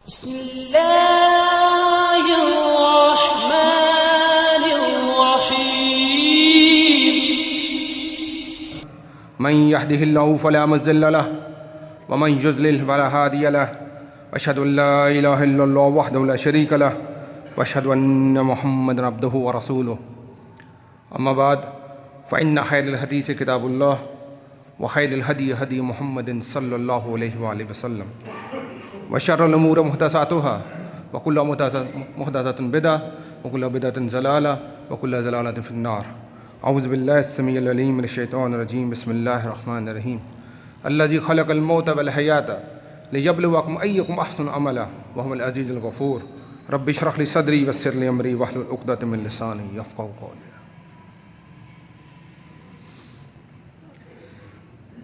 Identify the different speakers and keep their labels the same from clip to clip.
Speaker 1: بسم اللہ الرحمن الرحیم
Speaker 2: من يهده الله فلا مضل له ومن يضلل فلا هادي له واشهد ان لا اله الا الله وحده لا شريك له واشهد ان محمدا عبده ورسوله اما بعد فان خير الحديث كتاب الله وخير الهدي هدي محمد صلى الله عليه وآله وسلم وشر الامور محدثاتها وكل محدثة بدعة وكل بدعة ضلالة وكل ضلالة في النار. اعوذ باللہ السمیع العلیم من الشیطان الرجیم. بسم اللہ الرحمن الرحیم. الذی خلق الموت والحیاة لیبلوکم ایکم احسن عملا وهو العزیز الغفور. رب اشرح لی صدری ویسر لی امری واحلل عقدۃ من لسانی یفقہوا قولی.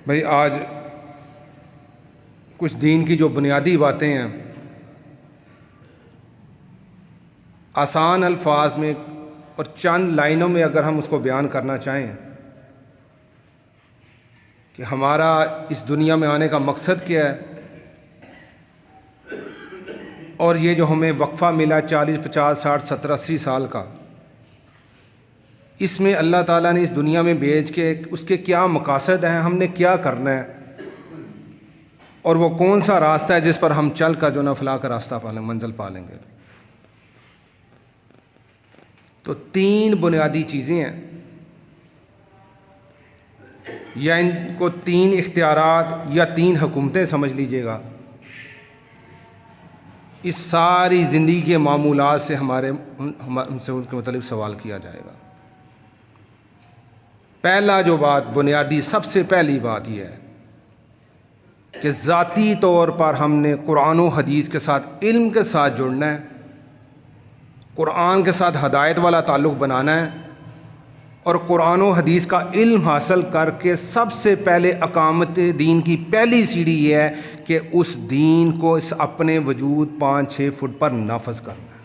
Speaker 2: بھئی آج کچھ دین کی جو بنیادی باتیں ہیں آسان الفاظ میں اور چند لائنوں میں اگر ہم اس کو بیان کرنا چاہیں کہ ہمارا اس دنیا میں آنے کا مقصد کیا ہے اور یہ جو ہمیں وقفہ ملا 40 50 60 70 80 سال کا، اس میں اللہ تعالیٰ نے اس دنیا میں بھیج کے اس کے کیا مقاصد ہیں، ہم نے کیا کرنا ہے اور وہ کون سا راستہ ہے جس پر ہم چل کر جو فلاح کا راستہ پالیں منزل پالیں گے. تو 3 بنیادی چیزیں ہیں، یا ان کو 3 اختیارات یا 3 حکومتیں سمجھ لیجئے گا. اس ساری زندگی کے معمولات سے ہم سے ان کے متعلق سوال کیا جائے گا. پہلا جو بات بنیادی سب سے پہلی بات یہ ہے کہ ذاتی طور پر ہم نے قرآن و حدیث کے ساتھ علم کے ساتھ جڑنا ہے، قرآن کے ساتھ ہدایت والا تعلق بنانا ہے، اور قرآن و حدیث کا علم حاصل کر کے سب سے پہلے اقامت دین کی پہلی سیڑھی یہ ہے کہ اس دین کو اس اپنے وجود 5-6 فٹ پر نافذ کرنا ہے.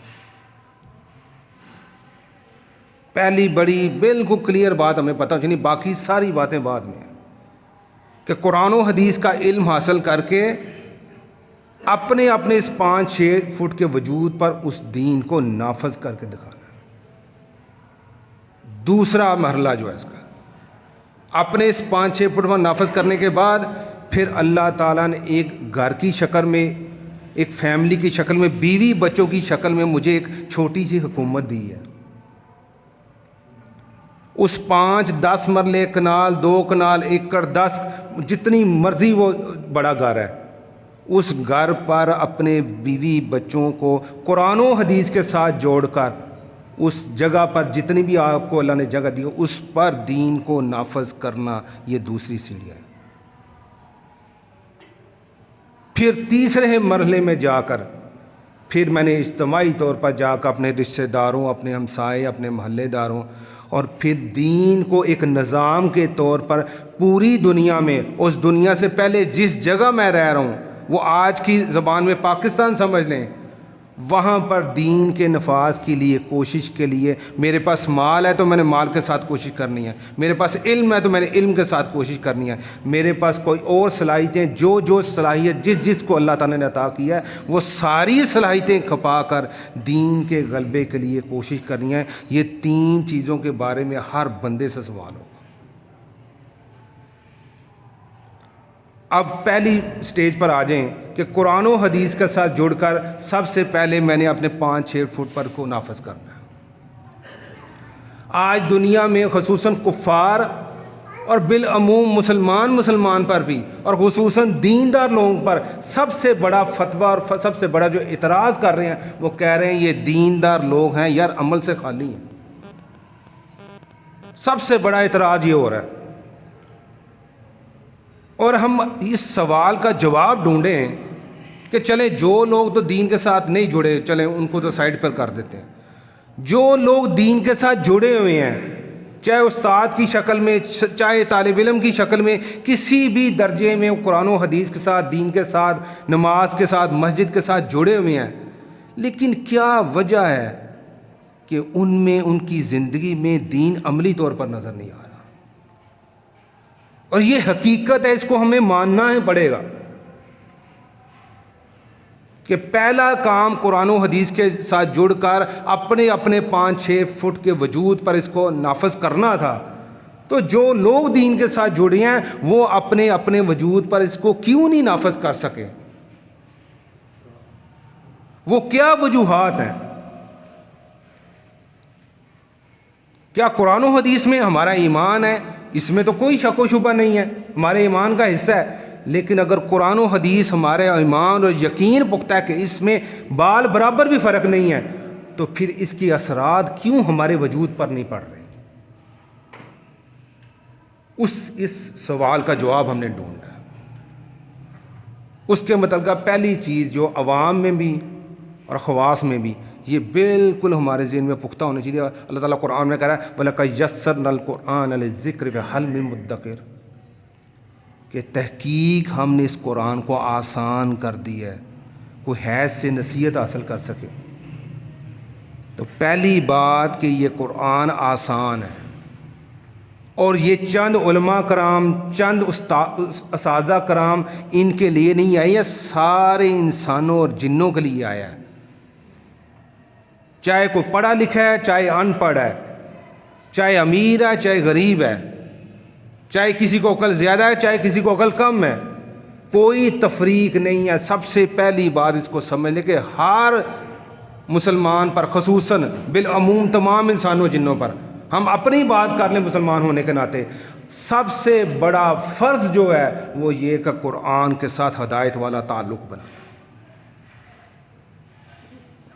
Speaker 2: پہلی بڑی بالکل کلیئر بات ہمیں پتہ چلی، باقی ساری باتیں بعد میں ہیں کہ قرآن و حدیث کا علم حاصل کر کے اپنے اس 5-6 فٹ کے وجود پر اس دین کو نافذ کر کے دکھانا ہے. دوسرا مرحلہ جو ہے اس کا، اپنے اس 5-6 فٹ پر نافذ کرنے کے بعد پھر اللہ تعالیٰ نے ایک گھر کی شکل میں، ایک فیملی کی شکل میں، بیوی بچوں کی شکل میں مجھے ایک چھوٹی سی حکومت دی ہے. اس 5-10 مرلے، کنال 2 کنال، ایکڑ 10 جتنی مرضی وہ بڑا گھر ہے، اس گھر پر اپنے بیوی بچوں کو قرآن و حدیث کے ساتھ جوڑ کر اس جگہ پر جتنی بھی آپ کو اللہ نے جگہ دی اس پر دین کو نافذ کرنا، یہ دوسری سیڑھی ہے. پھر تیسرے مرحلے میں جا کر پھر میں نے اجتماعی طور پر جا کر اپنے رشتہ داروں، اپنے ہمسائے، اپنے محلے داروں اور پھر دین کو ایک نظام کے طور پر پوری دنیا میں، اس دنیا سے پہلے جس جگہ میں رہ رہا ہوں، وہ آج کی زبان میں پاکستان سمجھ لیں، وہاں پر دین کے نفاذ کے لیے کوشش کے لیے میرے پاس مال ہے تو میں نے مال کے ساتھ کوشش کرنی ہے، میرے پاس علم ہے تو میں نے علم کے ساتھ کوشش کرنی ہے، میرے پاس کوئی اور صلاحیتیں، جو صلاحیت جس کو اللہ تعالیٰ نے عطا کیا ہے وہ ساری صلاحیتیں کھپا کر دین کے غلبے کے لیے کوشش کرنی ہے. یہ 3 چیزوں کے بارے میں ہر بندے سے سوال ہوگا. اب پہلی سٹیج پر آ جائیں کہ قرآن و حدیث کے ساتھ جڑ کر سب سے پہلے میں نے اپنے 5-6 فٹ پر کو نافذ کرنا ہے. آج دنیا میں خصوصاً کفار اور بالعموم مسلمان پر بھی، اور خصوصاً دیندار لوگوں پر سب سے بڑا فتویٰ اور سب سے بڑا جو اعتراض کر رہے ہیں، وہ کہہ رہے ہیں یہ دیندار لوگ ہیں یار عمل سے خالی ہیں. سب سے بڑا اعتراض یہ ہو رہا ہے. اور ہم اس سوال کا جواب ڈھونڈیں کہ چلیں جو لوگ تو دین کے ساتھ نہیں جڑے، چلیں ان کو تو سائڈ پر کر دیتے ہیں. جو لوگ دین کے ساتھ جڑے ہوئے ہیں، چاہے استاد کی شکل میں، چاہے طالب علم کی شکل میں، کسی بھی درجے میں قرآن و حدیث کے ساتھ، دین کے ساتھ، نماز کے ساتھ، مسجد کے ساتھ جڑے ہوئے ہیں، لیکن کیا وجہ ہے کہ ان میں، ان کی زندگی میں دین عملی طور پر نظر نہیں آ رہا؟ اور یہ حقیقت ہے، اس کو ہمیں ماننا ہی پڑے گا. کہ پہلا کام قرآن و حدیث کے ساتھ جڑ کر اپنے اپنے 5-6 فٹ کے وجود پر اس کو نافذ کرنا تھا، تو جو لوگ دین کے ساتھ جڑے ہیں وہ اپنے اپنے وجود پر اس کو کیوں نہیں نافذ کر سکے؟ وہ کیا وجوہات ہیں؟ کیا قرآن و حدیث میں ہمارا ایمان ہے؟ اس میں تو کوئی شک و شبہ نہیں ہے، ہمارے ایمان کا حصہ ہے، لیکن اگر قرآن و حدیث ہمارے ایمان اور یقین پختہ ہے کہ اس میں بال برابر بھی فرق نہیں ہے، تو پھر اس کی اثرات کیوں ہمارے وجود پر نہیں پڑ رہے؟ اس سوال کا جواب ہم نے ڈھونڈا۔ اس کے متعلقہ پہلی چیز جو عوام میں بھی اور خواص میں بھی یہ بالکل ہمارے ذہن میں پختہ ہونا چاہیے، اللہ تعالیٰ قرآن میں کہہ رہا ہے وَلَقَدْ يَسَّرْنَا الْقُرْآنَ لِلذِّكْرِ فَهَلْ مِن مُدَّكِرٍ، کہ تحقیق ہم نے اس قرآن کو آسان کر دی ہے، کوئی حیث سے نصیحت حاصل کر سکے۔ تو پہلی بات کہ یہ قرآن آسان ہے، اور یہ چند علماء کرام، چند اساتذہ کرام ان کے لیے نہیں آئی ہے، سارے انسانوں اور جنوں کے لیے آیا ہے، چاہے کوئی پڑھا لکھا ہے، چاہے ان پڑھ ہے، چاہے امیر ہے، چاہے غریب ہے، چاہے کسی کو عقل زیادہ ہے، چاہے کسی کو عقل کم ہے، کوئی تفریق نہیں ہے۔ سب سے پہلی بات اس کو سمجھ لے کہ ہر مسلمان پر، خصوصاً بالعموم تمام انسانوں جنوں پر، ہم اپنی بات کر لیں مسلمان ہونے کے ناطے، سب سے بڑا فرض جو ہے وہ یہ کہ قرآن کے ساتھ ہدایت والا تعلق بنا۔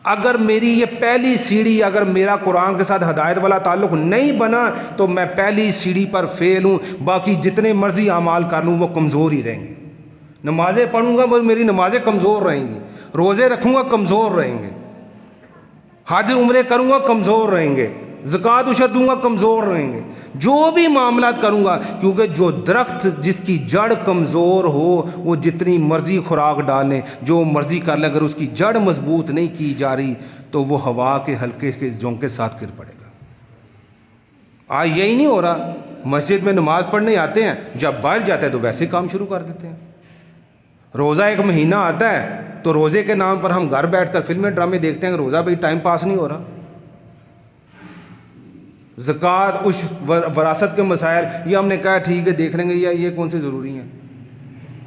Speaker 2: اگر میری یہ پہلی سیڑھی، اگر میرا قرآن کے ساتھ ہدایت والا تعلق نہیں بنا تو میں پہلی سیڑھی پر فیل ہوں، باقی جتنے مرضی اعمال کر لوں وہ کمزور ہی رہیں گے۔ نمازیں پڑھوں گا وہ میری نمازیں کمزور رہیں گی، روزے رکھوں گا کمزور رہیں گے، حج عمرے کروں گا کمزور رہیں گے، زکوٰۃ عشر دوں گا کمزور رہیں گے، جو بھی معاملات کروں گا، کیونکہ جو درخت جس کی جڑ کمزور ہو وہ جتنی مرضی خوراک ڈالیں، جو مرضی کر لیں، اگر اس کی جڑ مضبوط نہیں کی جا رہی تو وہ ہوا کے ہلکے کے جھونکے ساتھ گر پڑے گا۔ آج یہی نہیں ہو رہا، مسجد میں نماز پڑھنے آتے ہیں، جب باہر جاتے ہیں تو ویسے کام شروع کر دیتے ہیں۔ روزہ ایک مہینہ آتا ہے تو روزے کے نام پر ہم گھر بیٹھ کر فلمیں ڈرامے دیکھتے ہیں کہ روزہ بھی ٹائم پاس نہیں ہو رہا۔ زکوٰۃ، وراثت کے مسائل یہ ہم نے کہا ٹھیک ہے دیکھ لیں گے، یا یہ کون سے ضروری ہیں۔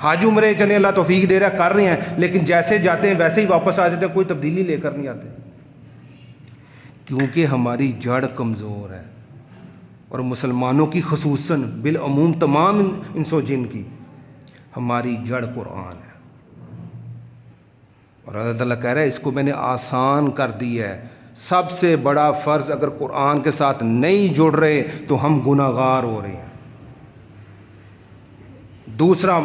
Speaker 2: حج عمرے چلیں، اللہ توفیق دے رہا کر رہے ہیں، لیکن جیسے جاتے ہیں ویسے ہی واپس آ جاتے ہیں، کوئی تبدیلی لے کر نہیں آتے، کیونکہ ہماری جڑ کمزور ہے۔ اور مسلمانوں کی خصوصاً بالعموم تمام انس و جن کی ہماری جڑ قرآن ہے، اور اللہ تعالیٰ کہہ رہا ہے اس کو میں نے آسان کر دی ہے۔ سب سے بڑا فرض اگر قرآن کے ساتھ نہیں جڑ رہے تو ہم گناہگار ہو رہے ہیں۔ دوسرا،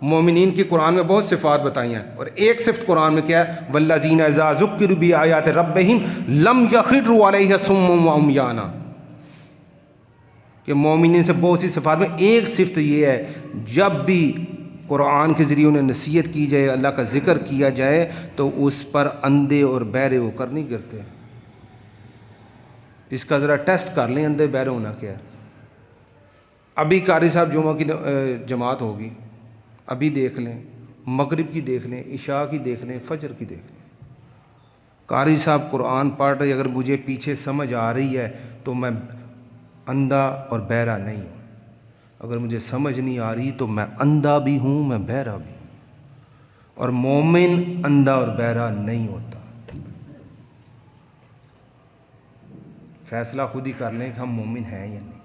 Speaker 2: مومنین کی قرآن میں بہت صفات بتائی ہیں، اور ایک صفت قرآن میں کیا ہے والذین اذا ذکروا بآیات ربہم لم یخروا علیہا صما وعمیانا، کہ مومنین سے بہت سی صفات میں ایک صفت یہ ہے جب بھی قرآن کے ذریعے انہیں نصیحت کی جائے، اللہ کا ذکر کیا جائے تو اس پر اندھے اور بہرے ہو کر نہیں گرتے۔ اس کا ذرا ٹیسٹ کر لیں اندھے بہرے ہونا کیا ہے۔ ابھی قاری صاحب جمعہ کی جماعت ہوگی، ابھی دیکھ لیں، مغرب کی دیکھ لیں، عشاء کی دیکھ لیں، فجر کی دیکھ لیں، قاری صاحب قرآن پڑھ رہے، اگر مجھے پیچھے سمجھ آ رہی ہے تو میں اندھا اور بہرا نہیں ہوں، اگر مجھے سمجھ نہیں آ رہی تو میں اندھا بھی ہوں، میں بہرا بھی ہوں۔ اور مومن اندھا اور بہرا نہیں ہوتا۔ فیصلہ خود ہی کر لیں کہ ہم مومن ہیں یا نہیں۔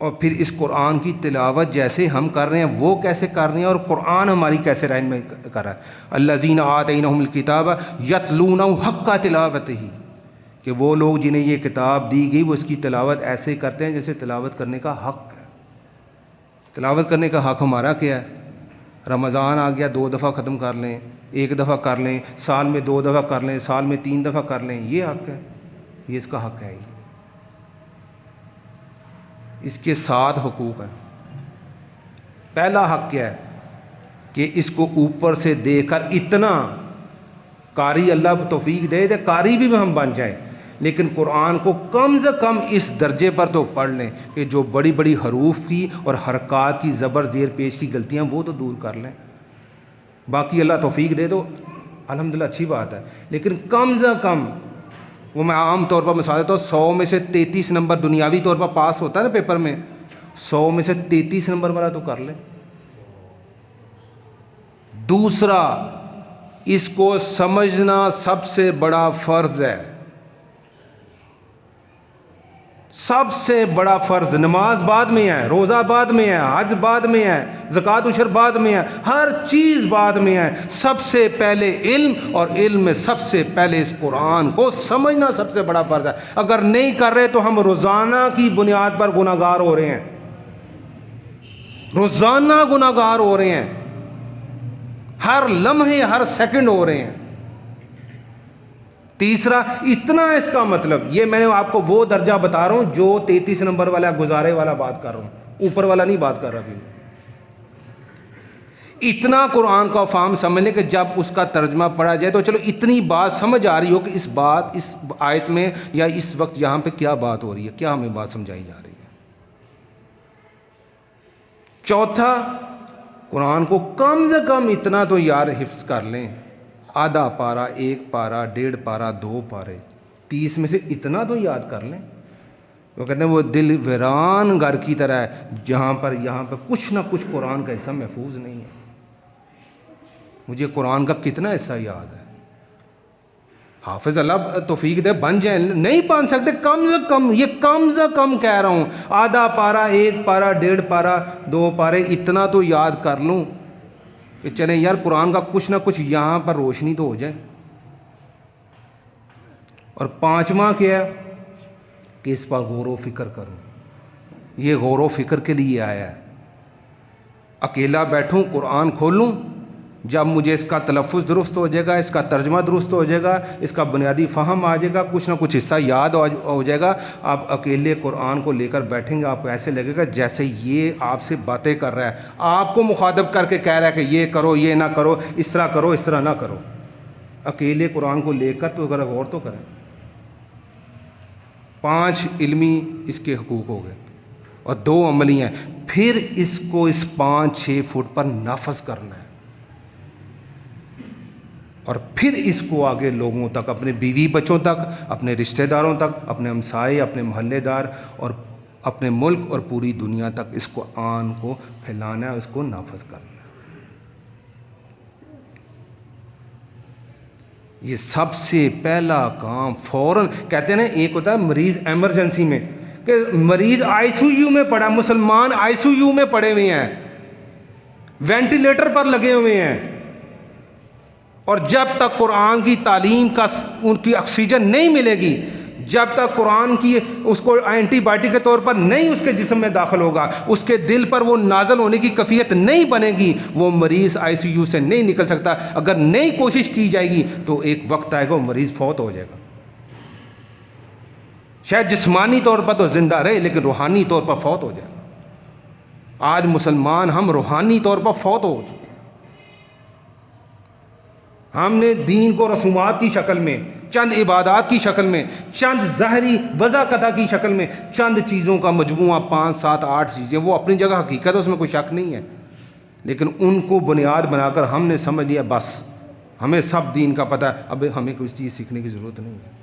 Speaker 2: اور پھر اس قرآن کی تلاوت جیسے ہم کر رہے ہیں وہ کیسے کر رہے ہیں، اور قرآن ہماری کیسے رہنمائی کر رہا ہے۔ الذین آتیناہم الکتاب یتلونہ حق تلاوتہ، کہ وہ لوگ جنہیں یہ کتاب دی گئی وہ اس کی تلاوت ایسے کرتے ہیں جیسے تلاوت کرنے کا حق ہے۔ تلاوت کرنے کا حق ہمارا کیا ہے؟ رمضان آ گیا 2 دفعہ ختم کر لیں، 1 دفعہ کر لیں، سال میں 2 دفعہ کر لیں، سال میں 3 دفعہ کر لیں، یہ حق ہے، یہ اس کا حق ہے ہی۔ اس کے 7 حقوق ہیں۔ پہلا حق کیا ہے کہ اس کو اوپر سے دے کر اتنا، قاری اللہ توفیق دے قاری بھی ہم بن جائیں، لیکن قرآن کو کم سے کم اس درجے پر تو پڑھ لیں کہ جو بڑی بڑی حروف کی اور حرکات کی زبر زیر پیش کی غلطیاں وہ تو دور کر لیں۔ باقی اللہ توفیق دے دو الحمدللہ اچھی بات ہے، لیکن کم سے کم وہ میں عام طور پر مثال دیتا ہوں 100 میں سے 33 نمبر دنیاوی طور پر پاس ہوتا ہے نا پیپر میں، 100 میں سے 33 نمبر والا تو کر لیں۔ دوسرا، اس کو سمجھنا سب سے بڑا فرض ہے، سب سے بڑا فرض۔ نماز بعد میں ہے، روزہ بعد میں ہے، حج بعد میں ہے، زکوٰۃ عشر بعد میں ہے، ہر چیز بعد میں ہے۔ سب سے پہلے علم، اور علم میں سب سے پہلے اس قرآن کو سمجھنا سب سے بڑا فرض ہے۔ اگر نہیں کر رہے تو ہم روزانہ کی بنیاد پر گناہ گار ہو رہے ہیں، روزانہ گناہ گار ہو رہے ہیں، ہر لمحے ہر سیکنڈ ہو رہے ہیں۔ تیسرا، اتنا اس کا مطلب، یہ میں نے آپ کو وہ درجہ بتا رہا ہوں جو 33 نمبر والا گزارے والا بات کر رہا ہوں، اوپر والا نہیں بات کر رہا ابھی۔ اتنا قرآن کا فہم سمجھ لیں کہ جب اس کا ترجمہ پڑھا جائے تو چلو اتنی بات سمجھ آ رہی ہو کہ اس آیت میں یا اس وقت یہاں پہ کیا بات ہو رہی ہے، کیا ہمیں بات سمجھائی جا رہی ہے۔ چوتھا، قرآن کو کم سے کم اتنا تو یار حفظ کر لیں، آدھا پارہ، 1 پارہ، 1.5 پارہ، 2 پارے، 30 میں سے اتنا تو یاد کر لیں۔ وہ کہتے ہیں وہ دل ویران گھر کی طرح ہے جہاں پر یہاں پہ کچھ نہ کچھ قرآن کا حصہ محفوظ نہیں ہے۔ مجھے قرآن کا کتنا حصہ یاد ہے، حافظ اللہ توفیق دے بن جائیں، نہیں بن سکتے، کم سے کم، یہ کم سے کم کہہ رہا ہوں، آدھا پارہ، 1 پارہ، 1.5 پارہ، 2 پارے، اتنا تو یاد کر لوں کہ چلیں یار قرآن کا کچھ نہ کچھ یہاں پر روشنی تو ہو جائے۔ اور پانچواں کیا ہے کہ اس پر غور و فکر کروں، یہ غور و فکر کے لیے آیا ہے۔ اکیلا بیٹھوں، قرآن کھولوں، جب مجھے اس کا تلفظ درست ہو جائے گا، اس کا ترجمہ درست ہو جائے گا، اس کا بنیادی فہم آ جائے گا، کچھ نہ کچھ حصہ یاد ہو جائے گا، آپ اکیلے قرآن کو لے کر بیٹھیں گے، آپ کو ایسے لگے گا جیسے یہ آپ سے باتیں کر رہا ہے، آپ کو مخاطب کر کے کہہ رہا ہے کہ یہ کرو، یہ نہ کرو، اس طرح کرو، اس طرح نہ کرو۔ اکیلے قرآن کو لے کر تو ذرا غور تو کریں۔ 5 علمی اس کے حقوق ہو گئے اور 2 عملی ہیں، پھر اس کو اس 5-6 فٹ پر نافذ کرنا ہے، اور پھر اس کو آگے لوگوں تک، اپنے بیوی بچوں تک، اپنے رشتہ داروں تک، اپنے ہمسائے، اپنے محلے دار، اور اپنے ملک اور پوری دنیا تک اس قرآن کو پھیلانا ہے، اس کو نافذ کرنا ہے۔ یہ سب سے پہلا کام فوراً، کہتے ہیں نا ایک ہوتا ہے مریض ایمرجنسی میں، کہ مریض ICU میں پڑا، مسلمان ICU میں پڑے ہوئے ہیں، وینٹیلیٹر پر لگے ہوئے ہیں، اور جب تک قرآن کی تعلیم کا ان کی آکسیجن نہیں ملے گی، جب تک قرآن کی اس کو اینٹی بائیوٹک کے طور پر نہیں اس کے جسم میں داخل ہوگا، اس کے دل پر وہ نازل ہونے کی کیفیت نہیں بنے گی، وہ مریض ICU سے نہیں نکل سکتا۔ اگر نئی کوشش کی جائے گی تو ایک وقت آئے گا وہ مریض فوت ہو جائے گا، شاید جسمانی طور پر تو زندہ رہے لیکن روحانی طور پر فوت ہو جائے گا۔ آج مسلمان ہم روحانی طور پر فوت ہو چکے ہیں۔ ہم نے دین کو رسومات کی شکل میں، چند عبادات کی شکل میں، چند ظاہری وضاحت کی شکل میں، چند چیزوں کا مجموعہ، 5 7 8 چیزیں، وہ اپنی جگہ حقیقت ہے، اس میں کوئی شک نہیں ہے، لیکن ان کو بنیاد بنا کر ہم نے سمجھ لیا بس ہمیں سب دین کا پتہ ہے، اب ہمیں کوئی چیز سیکھنے کی ضرورت نہیں ہے۔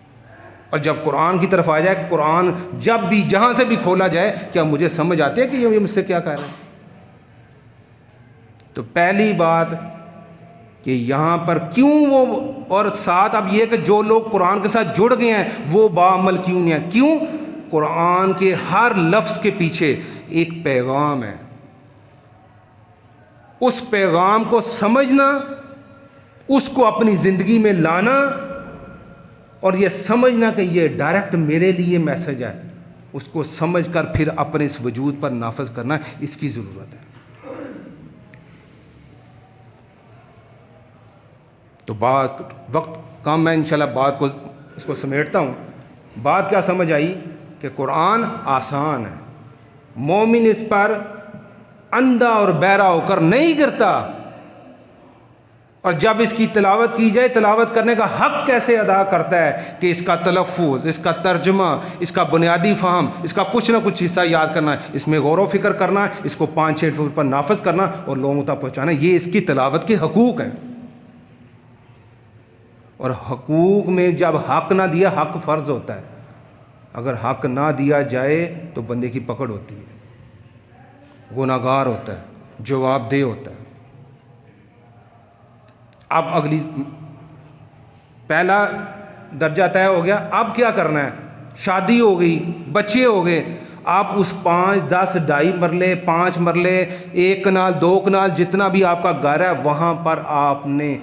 Speaker 2: اور جب قرآن کی طرف آ جائے، قرآن جب بھی جہاں سے بھی کھولا جائے، کیا مجھے سمجھ آتی ہے کہ یہ مجھ سے کیا کہہ رہا ہے؟ تو پہلی بات کہ یہاں پر کیوں وہ، اور ساتھ اب یہ کہ جو لوگ قرآن کے ساتھ جڑ گئے ہیں وہ باعمل کیوں نہیں ہیں؟ کیوں؟ قرآن کے ہر لفظ کے پیچھے ایک پیغام ہے، اس پیغام کو سمجھنا، اس کو اپنی زندگی میں لانا، اور یہ سمجھنا کہ یہ ڈائریکٹ میرے لیے میسج ہے، اس کو سمجھ کر پھر اپنے اس وجود پر نافذ کرنا، اس کی ضرورت ہے۔ تو وقت کم ہے، انشاءاللہ بات کو اس کو سمیٹتا ہوں۔ بات کیا سمجھ آئی کہ قرآن آسان ہے، مومن اس پر اندھا اور بہرا ہو کر نہیں گرتا، اور جب اس کی تلاوت کی جائے، تلاوت کرنے کا حق کیسے ادا کرتا ہے کہ اس کا تلفظ، اس کا ترجمہ، اس کا بنیادی فہم، اس کا کچھ نہ کچھ حصہ یاد کرنا ہے، اس میں غور و فکر کرنا ہے، اس کو 5-6 فٹ پر نافذ کرنا اور لوگوں تک پہنچانا، یہ اس کی تلاوت کے حقوق ہیں۔ اور حقوق میں جب حق نہ دیا، حق فرض ہوتا ہے، اگر حق نہ دیا جائے تو بندے کی پکڑ ہوتی ہے، گناہ گار ہوتا ہے، جواب دہ ہوتا ہے۔ اب اگلی پہلا درجہ طے ہو گیا، اب کیا کرنا ہے؟ شادی ہو گئی، بچے ہو گئے، آپ اس 5، 10، 2.5 مرلے، 5 مرلے، 1 کنال، 2 کنال، جتنا بھی آپ کا گھر ہے، وہاں پر آپ نے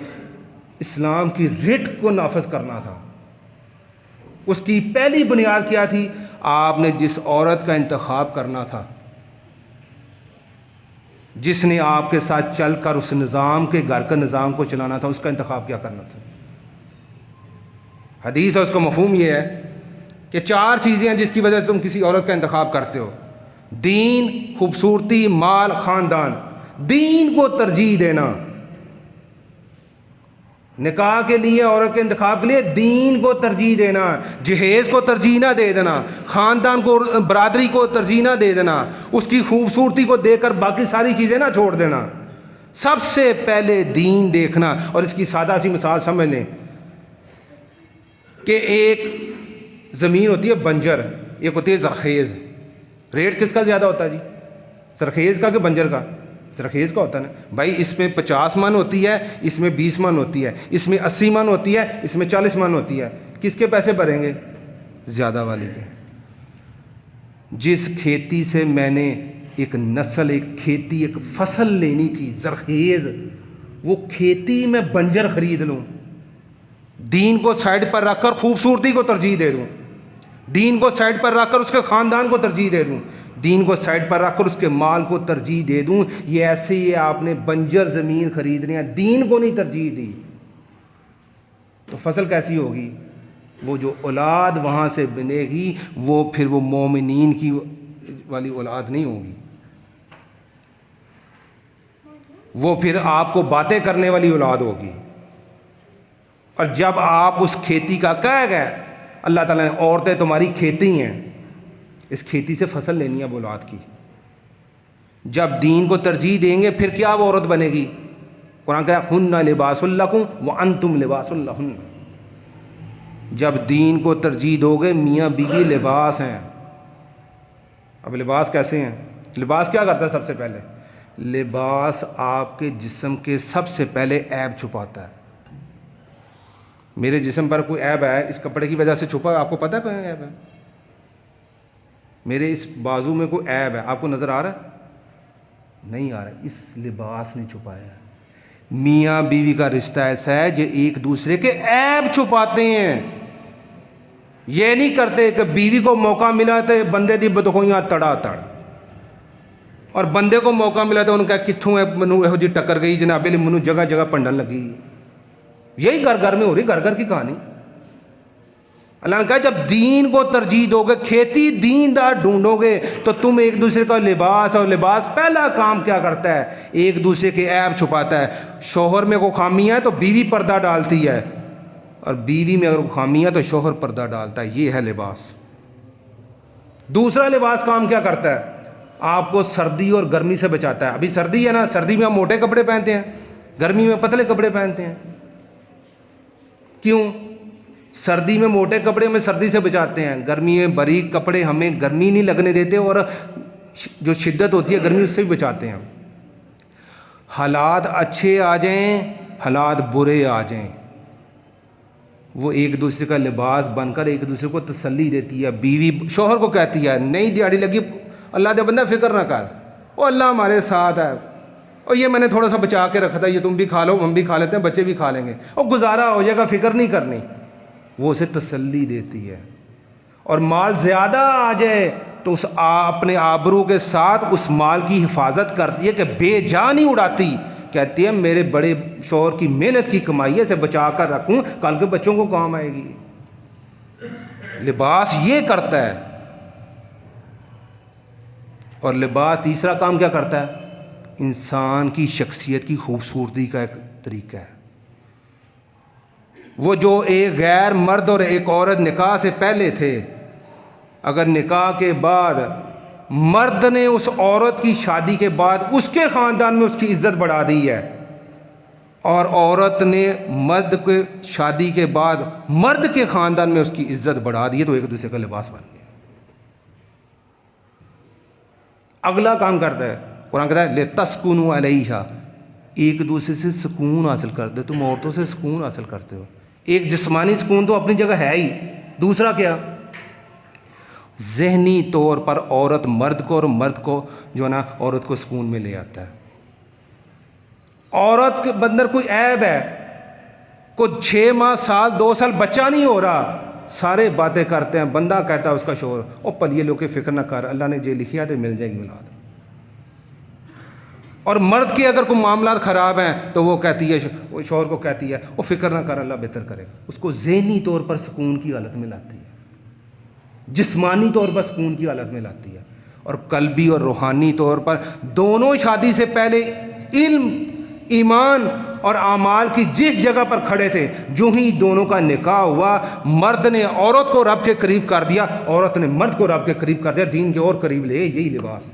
Speaker 2: اسلام کی رٹ کو نافذ کرنا تھا۔ اس کی پہلی بنیاد کیا تھی؟ آپ نے جس عورت کا انتخاب کرنا تھا، جس نے آپ کے ساتھ چل کر اس نظام کے، گھر کا نظام کو چلانا تھا، اس کا انتخاب کیا کرنا تھا۔ حدیث ہے، اس کا مفہوم یہ ہے کہ 4 چیزیں ہیں جس کی وجہ سے تم کسی عورت کا انتخاب کرتے ہو: دین، خوبصورتی، مال، خاندان۔ دین کو ترجیح دینا، نکاح کے لیے، عورت کے انتخاب کے لیے دین کو ترجیح دینا، جہیز کو ترجیح نہ دے دینا، خاندان کو، برادری کو ترجیح نہ دے دینا، اس کی خوبصورتی کو دیکھ کر باقی ساری چیزیں نہ چھوڑ دینا، سب سے پہلے دین دیکھنا۔ اور اس کی سادہ سی مثال سمجھ لیں کہ ایک زمین ہوتی ہے بنجر، ایک ہوتی ہے زرخیز۔ ریٹ کس کا زیادہ ہوتا ہے جی؟ زرخیز کا کہ بنجر کا؟ زرخیز کا ہوتا ہے نا بھائی۔ اس میں 50 من ہوتی ہے، اس میں 20 من ہوتی ہے، اس میں 80 من ہوتی ہے، اس میں 40 من ہوتی ہے۔ کس کے پیسے بھریں گے؟ زیادہ والی کے۔ جس کھیتی سے میں نے ایک نسل، ایک کھیتی، ایک فصل لینی تھی زرخیز، وہ کھیتی میں بنجر خرید لوں، دین کو سائڈ پر رکھ کر خوبصورتی کو ترجیح دے دوں، دین کو سائڈ پر رکھ کر اس کے خاندان کو ترجیح دے دوں، دین کو سائڈ پر رکھ کر اس کے مال کو ترجیح دے دوں، یہ ایسے ہی آپ نے بنجر زمین خریدنی ہے، دین کو نہیں ترجیح دی، تو فصل کیسی ہوگی؟ وہ جو اولاد وہاں سے بنے گی وہ پھر وہ مومنین کی والی اولاد نہیں ہوگی، وہ پھر آپ کو باتیں کرنے والی اولاد ہوگی۔ اور جب آپ اس کھیتی کا کہہ گئے، اللہ تعالیٰ نے عورتیں تمہاری کھیتی ہیں، اس کھیتی سے فصل لینی ہے اولاد کی، جب دین کو ترجیح دیں گے پھر کیا وہ عورت بنے گی؟ قرآن کہا ہن لباس لکم وانتم لباس لہن۔ جب دین کو ترجیح دو گے میاں بیوی لباس ہیں۔ اب لباس کیسے ہیں؟ لباس کیا کرتا ہے؟ سب سے پہلے لباس آپ کے جسم کے سب سے پہلے عیب چھپاتا ہے۔ میرے جسم پر کوئی عیب ہے، اس کپڑے کی وجہ سے چھپا، آپ کو پتہ ہے کوئی عیب ہے؟ میرے اس بازو میں کوئی عیب ہے، آپ کو نظر آ رہا ہے؟ نہیں آ رہا ہے، اس لباس نے چھپایا ہے۔ میاں بیوی کا رشتہ ایسا ہے جو ایک دوسرے کے عیب چھپاتے ہیں، یہ نہیں کرتے کہ بیوی کو موقع ملا تو بندے دی بدخویاں تڑا تڑ، اور بندے کو موقع ملا تو انہوں نے کہا کتھوں ہے منو یہو جی ٹکر گئی جناب علی، منو جگہ جگہ پنڈن لگی۔ یہی گھر گھر میں ہو رہی، گھر گھر کی کہانی۔ اللہ نے کہا جب دین کو ترجیح دو گے، کھیتی دیندار ڈھونڈو گے تو تم ایک دوسرے کا لباس، اور لباس پہلا کام کیا کرتا ہے؟ ایک دوسرے کے عیب چھپاتا ہے۔ شوہر میں کوئی خامی ہے تو بیوی پردہ ڈالتی ہے، اور بیوی میں اگر کوئی خامی ہے تو شوہر پردہ ڈالتا ہے، یہ ہے لباس۔ دوسرا لباس کام کیا کرتا ہے؟ آپ کو سردی اور گرمی سے بچاتا ہے۔ ابھی سردی ہے نا، سردی میں ہم موٹے کپڑے پہنتے ہیں، گرمی میں پتلے کپڑے پہنتے ہیں۔ کیوں؟ سردی میں موٹے کپڑے ہمیں سردی سے بچاتے ہیں، گرمی میں باریک کپڑے ہمیں گرمی نہیں لگنے دیتے، اور جو شدت ہوتی ہے گرمی اس سے بھی بچاتے ہیں۔ حالات اچھے آ جائیں، حالات برے آ جائیں، وہ ایک دوسرے کا لباس بن کر ایک دوسرے کو تسلی دیتی ہے۔ بیوی شوہر کو کہتی ہے نہیں دیہڑی لگی، اللہ دے بندہ فکر نہ کر، وہ اللہ ہمارے ساتھ ہے، اور یہ میں نے تھوڑا سا بچا کے رکھا تھا، یہ تم بھی کھا لو، ہم بھی کھا لیتے ہیں، بچے بھی کھا لیں گے، اور گزارا ہو جائے گا، فکر نہیں کرنی۔ وہ اسے تسلی دیتی ہے۔ اور مال زیادہ آ جائے تو اس اپنے آبرو کے ساتھ اس مال کی حفاظت کرتی ہے کہ بے جا نہیں اڑاتی، کہتی ہے میرے بڑے شوہر کی محنت کی کمائی ہے، اسے بچا کر رکھوں، کل کے بچوں کو کام آئے گی۔ لباس یہ کرتا ہے۔ اور لباس تیسرا کام کیا کرتا ہے؟ انسان کی شخصیت کی خوبصورتی کا ایک طریقہ ہے۔ وہ جو ایک غیر مرد اور ایک عورت نکاح سے پہلے تھے، اگر نکاح کے بعد مرد نے اس عورت کی شادی کے بعد اس کے خاندان میں اس کی عزت بڑھا دی ہے، اور عورت نے مرد کے شادی کے بعد مرد کے خاندان میں اس کی عزت بڑھا دی ہے، تو ایک دوسرے کا لباس بن گیا۔ اگلا کام کرتا ہے، قرآن کہتا ہے لِتَسْكُنُوا عَلَيْهَا، ایک دوسرے سے سکون حاصل کرتے، تم عورتوں سے سکون حاصل کرتے ہو۔ ایک جسمانی سکون تو اپنی جگہ ہے ہی، دوسرا کیا؟ ذہنی طور پر عورت مرد کو اور مرد کو جو ہے نا عورت کو سکون میں لے آتا ہے۔ عورت کے اندر کوئی عیب ہے، کوئی 6 ماہ سال 2 سال بچہ نہیں ہو رہا، سارے باتیں کرتے ہیں، بندہ کہتا ہے اس کا شوہر او پلیے لو کے فکر نہ کر، اللہ نے جو لکھیا تو مل جائے گی اولاد۔ اور مرد کے اگر کوئی معاملات خراب ہیں تو وہ کہتی ہے، وہ شوہر کو کہتی ہے وہ فکر نہ کر، اللہ بہتر کرے گا۔ اس کو ذہنی طور پر سکون کی حالت میں لاتی ہے، جسمانی طور پر سکون کی حالت میں لاتی ہے، اور قلبی اور روحانی طور پر دونوں شادی سے پہلے علم، ایمان اور اعمال کی جس جگہ پر کھڑے تھے، جو ہی دونوں کا نکاح ہوا، مرد نے عورت کو رب کے قریب کر دیا، عورت نے مرد کو رب کے قریب کر دیا، دین کے اور قریب لے، یہی لباس ہے۔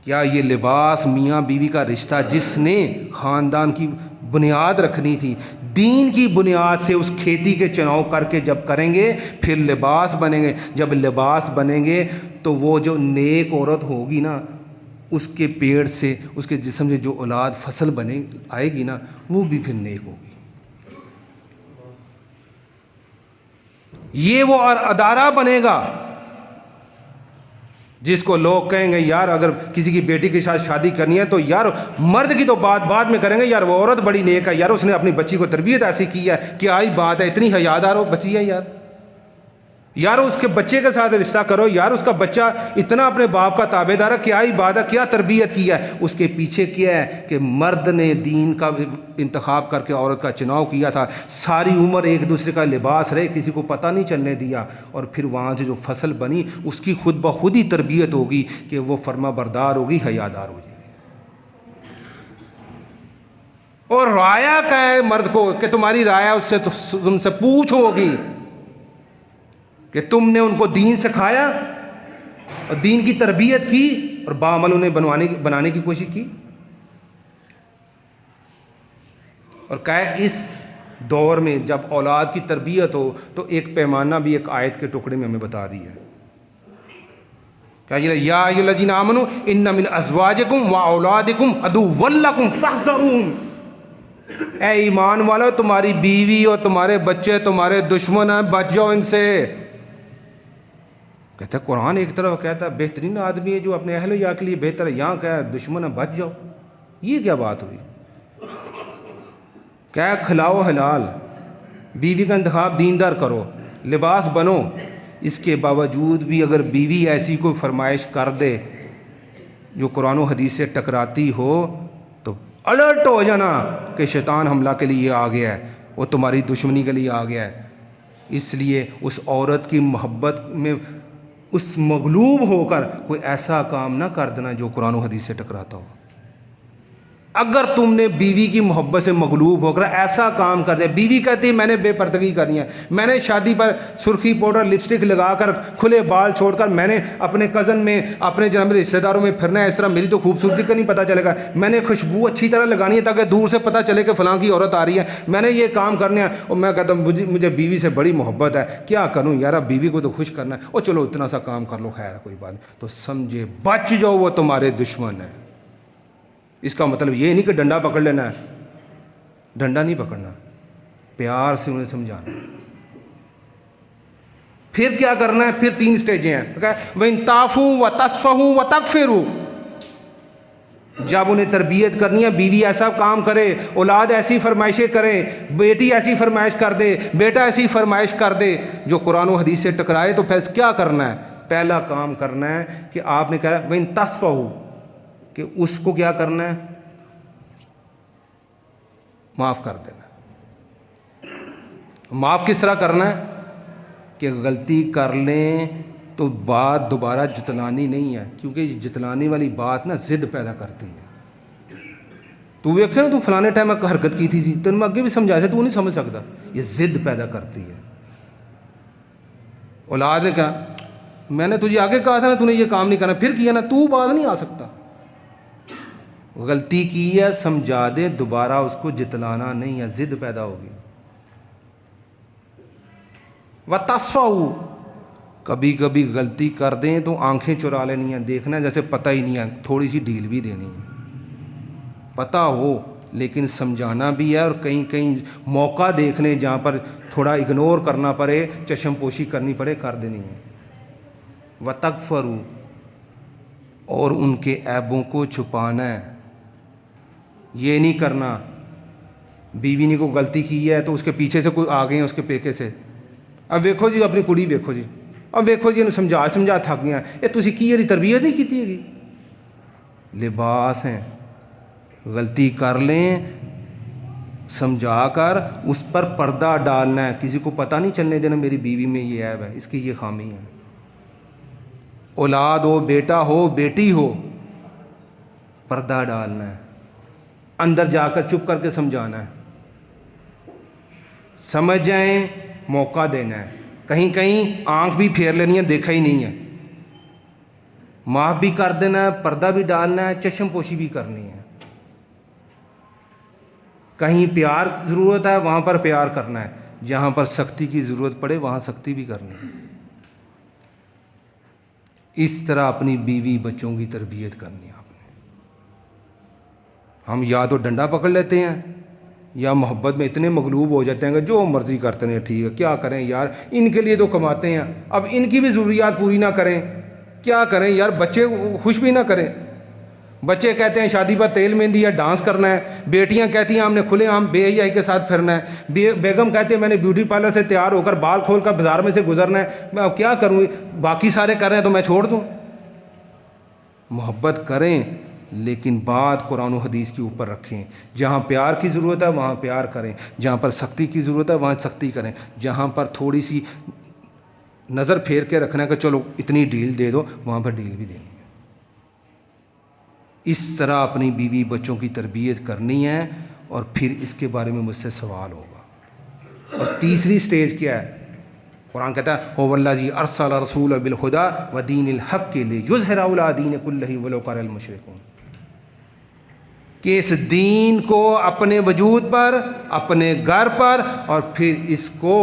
Speaker 2: کیا یہ لباس میاں بیوی کا رشتہ جس نے خاندان کی بنیاد رکھنی تھی، دین کی بنیاد سے اس کھیتی کے چناؤ کر کے جب کریں گے پھر لباس بنیں گے، جب لباس بنیں گے تو وہ جو نیک عورت ہوگی نا، اس کے پیڑ سے، اس کے جسم سے جو اولاد فصل بنے آئے گی نا، وہ بھی پھر نیک ہوگی۔ یہ وہ ادارہ بنے گا جس کو لوگ کہیں گے یار اگر کسی کی بیٹی کے ساتھ شادی کرنی ہے تو یار مرد کی تو بات بعد میں کریں گے، یار وہ عورت بڑی نیک ہے، یار اس نے اپنی بچی کو تربیت ایسی کی ہے، کیا ہی بات ہے، اتنی حیادار ہو بچی ہے، یار اس کے بچے کے ساتھ رشتہ کرو، یار اس کا بچہ اتنا اپنے باپ کا تابع دار ہے، کیا ہی بات ہے، کیا تربیت کی ہے۔ اس کے پیچھے کیا ہے کہ مرد نے دین کا انتخاب کر کے عورت کا چناؤ کیا تھا، ساری عمر ایک دوسرے کا لباس رہے، کسی کو پتہ نہیں چلنے دیا، اور پھر وہاں سے جو فصل بنی اس کی خود بخود ہی تربیت ہوگی کہ وہ فرما بردار ہوگی، حیادار ہو جائے گی۔ اور رایا کا ہے مرد کو کہ تمہاری رایا اس سے تم سے پوچھو ہوگی کہ تم نے ان کو دین سکھایا اور دین کی تربیت کی اور بعمل انہیں بنانے کی کوشش کی۔ اور کہا اس دور میں جب اولاد کی تربیت ہو تو ایک پیمانہ بھی ایک آیت کے ٹکڑے میں ہمیں بتا دی ہے، کہ یا ایھا الذین آمنوا ان من ازواجکم و اولادکم عدوا لکم فاحذروہم، اے ایمان والو تمہاری بیوی اور تمہارے بچے تمہارے دشمن ہیں، بچ جاؤ ان سے۔ کہتا ہے قرآن ایک طرف کہتا ہے بہترین آدمی ہے جو اپنے اہل و عیال کے لیے بہتر ہے، یہاں کہا ہے دشمن ہے بچ جاؤ، یہ کیا بات ہوئی؟ کیا کھلاؤ حلال، بیوی کا انتخاب دیندار کرو، لباس بنو، اس کے باوجود بھی اگر بیوی ایسی کوئی فرمائش کر دے جو قرآن و حدیث سے ٹکراتی ہو تو الرٹ ہو جانا کہ شیطان حملہ کے لیے آ گیا ہے، وہ تمہاری دشمنی کے لیے آ گیا ہے۔ اس لیے اس عورت کی محبت میں اس مغلوب ہو کر کوئی ایسا کام نہ کر دینا جو قرآن و حدیث سے ٹکراتا ہو۔ اگر تم نے بیوی کی محبت سے مغلوب ہو کر ایسا کام کر دیا، بیوی کہتی ہے میں نے بے پردگی کرنی ہے، میں نے شادی پر سرخی پاؤڈر لپسٹک لگا کر کھلے بال چھوڑ کر میں نے اپنے کزن میں اپنے جناب رشتہ داروں میں پھرنا ہے، اس طرح میری تو خوبصورتی کا نہیں پتہ چلے گا، میں نے خوشبو اچھی طرح لگانی ہے تاکہ دور سے پتہ چلے کہ فلاں کی عورت آ رہی ہے، میں نے یہ کام کرنے ہیں، اور میں کہتا ہوں مجھے بیوی سے بڑی محبت ہے، کیا کروں یار، بیوی کو تو خوش کرنا ہے، اور چلو اتنا سا کام کر لو، خیر کوئی بات نہیں، تو سمجھے بچ جاؤ، وہ تمہارے دشمن ہیں۔ اس کا مطلب یہ نہیں کہ ڈنڈا پکڑ لینا ہے، ڈنڈا نہیں پکڑنا، پیار سے انہیں سمجھانا۔ پھر کیا کرنا ہے؟ پھر 3 سٹیجیں ہیں، وَإِن تَعْفُوا وَتَصْفَحُوا وَتَغْفِرُوا، جب انہیں تربیت کرنی ہے، بیوی ایسا کام کرے، اولاد ایسی فرمائشیں کرے، بیٹی ایسی فرمائش کر دے، بیٹا ایسی فرمائش کر دے جو قرآن و حدیث سے ٹکرائے، تو پھر کیا کرنا ہے؟ پہلا کام کرنا ہے کہ آپ نے کہا وَإِن تَصْفَحُوا، کہ اس کو کیا کرنا ہے؟ معاف کر دینا۔ معاف کس طرح کرنا ہے؟ کہ غلطی کر لیں تو بات دوبارہ جتلانی نہیں ہے، کیونکہ جتلانے والی بات نا ضد پیدا کرتی ہے۔ تو ویکھے نا تو فلانے ٹائم میں حرکت کی تھی تین میں اگے بھی سمجھایا تھا، تو نہیں سمجھ سکتا. یہ ضد پیدا کرتی ہے. اولاد نے کہا میں نے تجھے آگے کہا تھا نا تو نے یہ کام نہیں کرنا، پھر کیا نا، تو باز نہیں آ سکتا. غلطی کی ہے سمجھا دے، دوبارہ اس کو جتلانا نہیں ہے، ضد پیدا ہوگی. وَتَصْفَوْا، کبھی کبھی غلطی کر دیں تو آنکھیں چرا لینی ہیں، دیکھنا جیسے پتہ ہی نہیں ہے، تھوڑی سی ڈھیل بھی دینی ہے، پتہ ہو لیکن سمجھانا بھی ہے. اور کہیں کہیں موقع دیکھ لیں جہاں پر تھوڑا اگنور کرنا پڑے، چشم پوشی کرنی پڑے، کر دینی ہے. وَتَغْفَرُوا، اور ان کے عیبوں کو چھپانا ہے. یہ نہیں کرنا بیوی نے کوئی غلطی کی ہے تو اس کے پیچھے سے کوئی آ گئے ہیں اس کے پیکے سے، اب ویکھو جی اپنی کڑی ویکھو جی، اب ویکھو جی سمجھا تھک گیا، یہ تسی کی یاری تربیت نہیں کیتی ہے. لباس ہیں، غلطی کر لیں سمجھا کر اس پر پردہ ڈالنا ہے. کسی کو پتہ نہیں چلنے دینا میری بیوی میں یہ عیب ہے، اس کی یہ خامی ہے. اولاد ہو، بیٹا ہو، بیٹی ہو، پردہ ڈالنا ہے، اندر جا کر چپ کر کے سمجھانا ہے. سمجھ جائیں موقع دینا ہے. کہیں کہیں آنکھ بھی پھیر لینی ہے، دیکھا ہی نہیں ہے، معاف بھی کر دینا ہے، پردہ بھی ڈالنا ہے، چشم پوشی بھی کرنی ہے. کہیں پیار ضرورت ہے وہاں پر پیار کرنا ہے، جہاں پر سختی کی ضرورت پڑے وہاں سختی بھی کرنی ہے. اس طرح اپنی بیوی بچوں کی تربیت کرنی ہے آپ نے. ہم یا تو ڈنڈا پکڑ لیتے ہیں یا محبت میں اتنے مغلوب ہو جاتے ہیں کہ جو مرضی کرتے ہیں، ٹھیک ہے کیا کریں یار، ان کے لیے تو کماتے ہیں، اب ان کی بھی ضروریات پوری نہ کریں، کیا کریں یار، بچے خوش بھی نہ کریں. بچے کہتے ہیں شادی پر تیل مہندی یا ڈانس کرنا ہے، بیٹیاں کہتی ہیں ہم نے کھلے عام بے حیائی کے ساتھ پھرنا ہے، بیگم کہتے ہیں میں نے بیوٹی پارلر سے تیار ہو کر بال کھول کر بازار میں سے گزرنا ہے. میں اب کیا کروں، باقی سارے کر رہے ہیں تو میں چھوڑ دوں. محبت کریں لیکن بات قرآن و حدیث کے اوپر رکھیں. جہاں پیار کی ضرورت ہے وہاں پیار کریں، جہاں پر سختی کی ضرورت ہے وہاں سختی کریں، جہاں پر تھوڑی سی نظر پھیر کے رکھنا ہے کہ چلو اتنی ڈھیل دے دو وہاں پر ڈھیل بھی دینی ہے. اس طرح اپنی بیوی بچوں کی تربیت کرنی ہے اور پھر اس کے بارے میں مجھ سے سوال ہوگا. اور تیسری سٹیج کیا ہے؟ قرآن کہتا ہے هو الذی ارسل رسولہ بالہدی ودین الحق لیظہرہ علی الدین کلہ ولو کرہ المشرکون، کہ اس دین کو اپنے وجود پر، اپنے گھر پر، اور پھر اس کو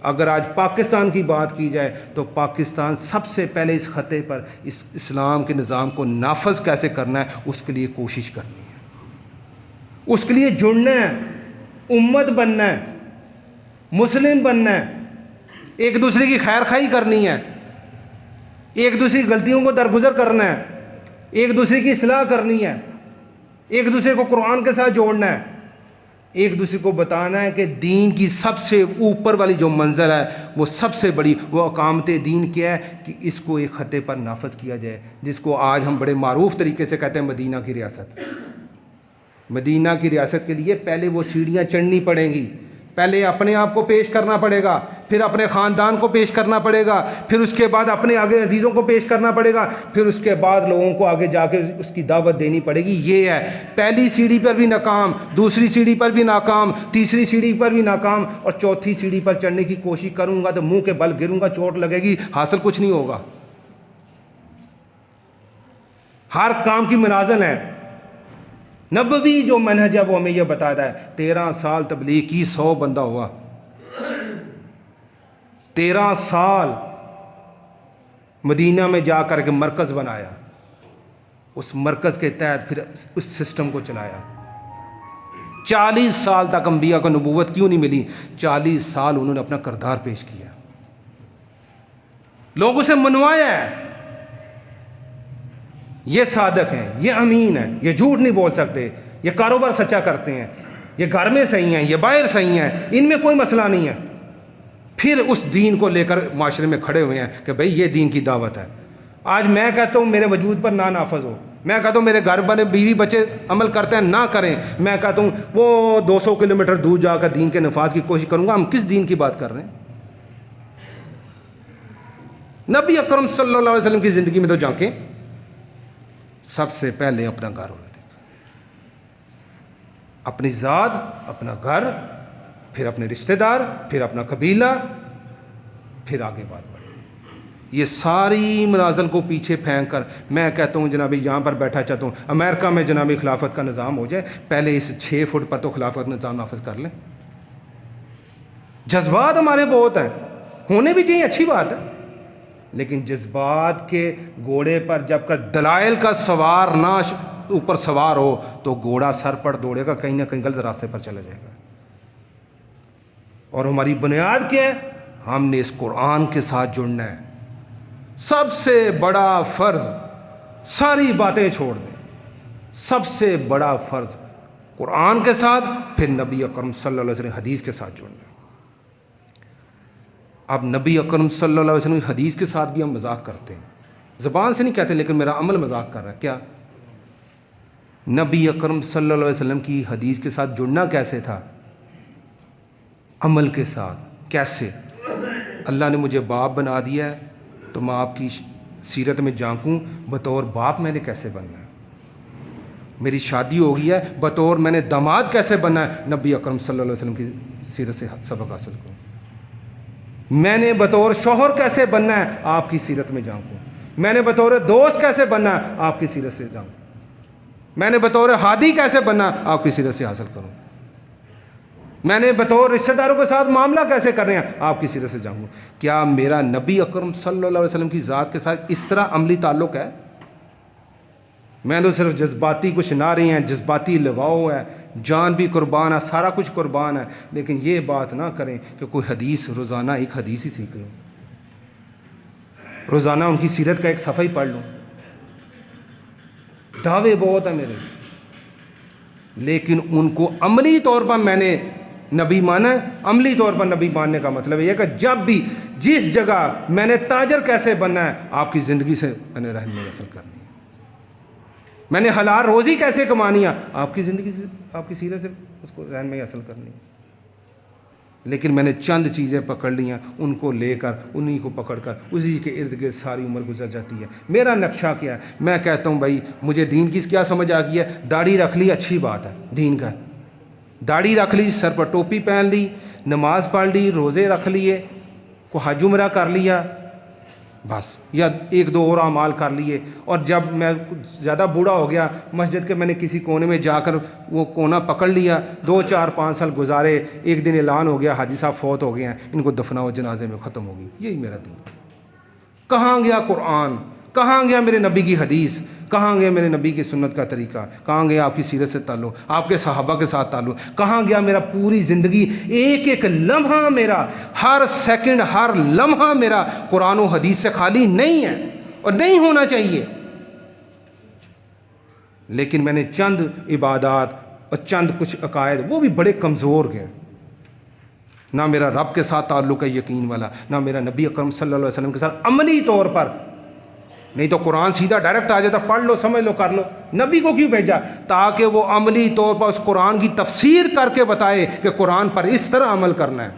Speaker 2: اگر آج پاکستان کی بات کی جائے تو پاکستان سب سے پہلے اس خطے پر اس اسلام کے نظام کو نافذ کیسے کرنا ہے اس کے لیے کوشش کرنی ہے، اس کے لیے جڑنا ہے، امت بننا ہے، مسلم بننا ہے، ایک دوسرے کی خیر خواہی کرنی ہے، ایک دوسرے کی غلطیوں کو درگزر کرنا ہے، ایک دوسرے کی اصلاح کرنی ہے، ایک دوسرے کو قرآن کے ساتھ جوڑنا ہے، ایک دوسرے کو بتانا ہے کہ دین کی سب سے اوپر والی جو منزل ہے وہ سب سے بڑی وہ اقامت دین کیا ہے کہ اس کو ایک خطے پر نافذ کیا جائے، جس کو آج ہم بڑے معروف طریقے سے کہتے ہیں مدینہ کی ریاست. مدینہ کی ریاست کے لیے پہلے وہ سیڑھیاں چڑھنی پڑیں گی، پہلے اپنے آپ کو پیش کرنا پڑے گا، پھر اپنے خاندان کو پیش کرنا پڑے گا، پھر اس کے بعد اپنے آگے عزیزوں کو پیش کرنا پڑے گا، پھر اس کے بعد لوگوں کو آگے جا کے اس کی دعوت دینی پڑے گی. یہ ہے پہلی سیڑھی پر بھی ناکام، دوسری سیڑھی پر بھی ناکام، تیسری سیڑھی پر بھی ناکام، اور چوتھی سیڑھی پر چڑھنے کی کوشش کروں گا تو منہ کے بل گروں گا، چوٹ لگے گی، حاصل کچھ نہیں ہوگا. ہر کام کی منازل ہے. نبوی جو منہج ہے وہ ہمیں یہ بتاتا ہے. 13 سال تبلیغ کی، 100 بندہ ہوا. 13 سال مدینہ میں جا کر کے مرکز بنایا، اس مرکز کے تحت پھر اس سسٹم کو چلایا. 40 سال تک انبیاء کو نبوت کیوں نہیں ملی؟ 40 سال انہوں نے اپنا کردار پیش کیا، لوگوں سے منوایا ہے. یہ صادق ہیں، یہ امین ہیں، یہ جھوٹ نہیں بول سکتے، یہ کاروبار سچا کرتے ہیں، یہ گھر میں صحیح ہیں، یہ باہر صحیح ہیں، ان میں کوئی مسئلہ نہیں ہے. پھر اس دین کو لے کر معاشرے میں کھڑے ہوئے ہیں کہ بھئی یہ دین کی دعوت ہے. آج میں کہتا ہوں میرے وجود پر نہ نافذ ہو، میں کہتا ہوں میرے گھر والے بیوی بچے عمل کرتے ہیں نہ کریں، میں کہتا ہوں وہ 200 کلومیٹر دور جا کر دین کے نفاذ کی کوشش کروں گا. ہم کس دین کی بات کر رہے ہیں؟ نبی اکرم صلی اللہ علیہ وسلم کی زندگی میں تو جھانکیں، سب سے پہلے اپنا گھر ہونے دیں. اپنی ذات، اپنا گھر، پھر اپنے رشتہ دار، پھر اپنا قبیلہ، پھر آگے بات بڑھے. یہ ساری منازل کو پیچھے پھینک کر میں کہتا ہوں جناب یہاں پر بیٹھا چاہتا ہوں امریکہ میں جناب خلافت کا نظام ہو جائے، پہلے اس 6 فٹ پر تو خلافت نظام نافذ کر لیں. جذبات ہمارے بہت ہیں، ہونے بھی چاہیے، اچھی بات ہے، لیکن جذبات کے گھوڑے پر جب کر دلائل کا سوار نہ اوپر سوار ہو تو گھوڑا سر پر دوڑے گا، کہیں نہ کہیں غلط راستے پر چلا جائے گا. اور ہماری بنیاد کیا ہے؟ ہم نے اس قرآن کے ساتھ جڑنا ہے. سب سے بڑا فرض، ساری باتیں چھوڑ دیں، سب سے بڑا فرض قرآن کے ساتھ، پھر نبی اکرم صلی اللہ علیہ وسلم حدیث کے ساتھ جڑنا ہے. اب نبی اکرم صلی اللہ علیہ وسلم کی حدیث کے ساتھ بھی ہم مذاق کرتے ہیں، زبان سے نہیں کہتے لیکن میرا عمل مذاق کر رہا ہے. کیا نبی اکرم صلی اللہ علیہ وسلم کی حدیث کے ساتھ جڑنا کیسے تھا؟ عمل کے ساتھ. کیسے؟ اللہ نے مجھے باپ بنا دیا ہے تو میں آپ کی سیرت میں جھانکوں، بطور باپ میں نے کیسے بننا ہے. میری شادی ہو گئی ہے، بطور میں نے داماد کیسے بننا ہے، نبی اکرم صلی اللہ علیہ وسلم کی سیرت سے سبق حاصل کروں. میں نے بطور شوہر کیسے بننا ہے، آپ کی سیرت میں جھانکوں. میں نے بطور دوست کیسے بننا ہے، آپ کی سیرت سے جھانکوں. میں نے بطور ہادی کیسے بننا ہے، آپ کی سیرت سے حاصل کروں. میں نے بطور رشتہ داروں کے ساتھ معاملہ کیسے کرنے ہیں، آپ کی سیرت سے جانوں. کیا میرا نبی اکرم صلی اللہ علیہ وسلم کی ذات کے ساتھ اس طرح عملی تعلق ہے؟ میں تو صرف جذباتی کچھ نہ رہی ہیں، جذباتی لگاؤ ہے، جان بھی قربان ہے، سارا کچھ قربان ہے، لیکن یہ بات نہ کریں کہ کوئی حدیث روزانہ ایک حدیث ہی سیکھ لوں، روزانہ ان کی سیرت کا ایک صفحہ ہی پڑھ لوں. دعوے بہت ہیں میرے، لیکن ان کو عملی طور پر میں نے نبی مانا ہے. عملی طور پر نبی ماننے کا مطلب یہ ہے کہ جب بھی جس جگہ میں نے تاجر کیسے بننا ہے، آپ کی زندگی سے میں نے رہنمائی حاصل کرنی ہے. میں نے حلال روزی کیسے کمانی ہے، آپ کی زندگی سے، آپ کی سیرت سے اس کو رہنمائی حاصل کرنی ہے. لیکن میں نے چند چیزیں پکڑ لی ہیں، ان کو لے کر انہی کو پکڑ کر اسی کے ارد گرد ساری عمر گزر جاتی ہے. میرا نقشہ کیا ہے؟ میں کہتا ہوں بھائی مجھے دین کی کیا سمجھ آ گئی ہے. داڑھی رکھ لی اچھی بات ہے، دین کا داڑھی رکھ لی، سر پر ٹوپی پہن لی، نماز پڑھ لی، روزے رکھ لیے، کو حج عمرہ کر لیا بس، یا 1-2 اور اعمال کر لیے. اور جب میں زیادہ بوڑھا ہو گیا، مسجد کے میں نے کسی کونے میں جا کر وہ کونا پکڑ لیا، 2-4-5 سال گزارے، ایک دن اعلان ہو گیا حاجی صاحب فوت ہو گئے ہیں، ان کو دفناؤ، جنازے میں ختم ہو گئی. یہی میرا دین. کہاں گیا قرآن؟ کہاں گیا میرے نبی کی حدیث؟ کہاں گیا میرے نبی کی سنت کا طریقہ؟ کہاں گیا آپ کی سیرت سے تعلق، آپ کے صحابہ کے ساتھ تعلق؟ کہاں گیا میرا پوری زندگی، ایک ایک لمحہ میرا، ہر سیکنڈ، ہر لمحہ میرا قرآن و حدیث سے خالی نہیں ہے اور نہیں ہونا چاہیے. لیکن میں نے چند عبادات اور چند کچھ عقائد، وہ بھی بڑے کمزور گئے. نہ میرا رب کے ساتھ تعلق ہے یقین والا، نہ میرا نبی اکرم صلی اللہ علیہ وسلم کے ساتھ عملی طور پر. نہیں تو قرآن سیدھا ڈائریکٹ آ جاتا، پڑھ لو، سمجھ لو، کر لو. نبی کو کیوں بھیجا؟ تاکہ وہ عملی طور پر اس قرآن کی تفسیر کر کے بتائے کہ قرآن پر اس طرح عمل کرنا ہے.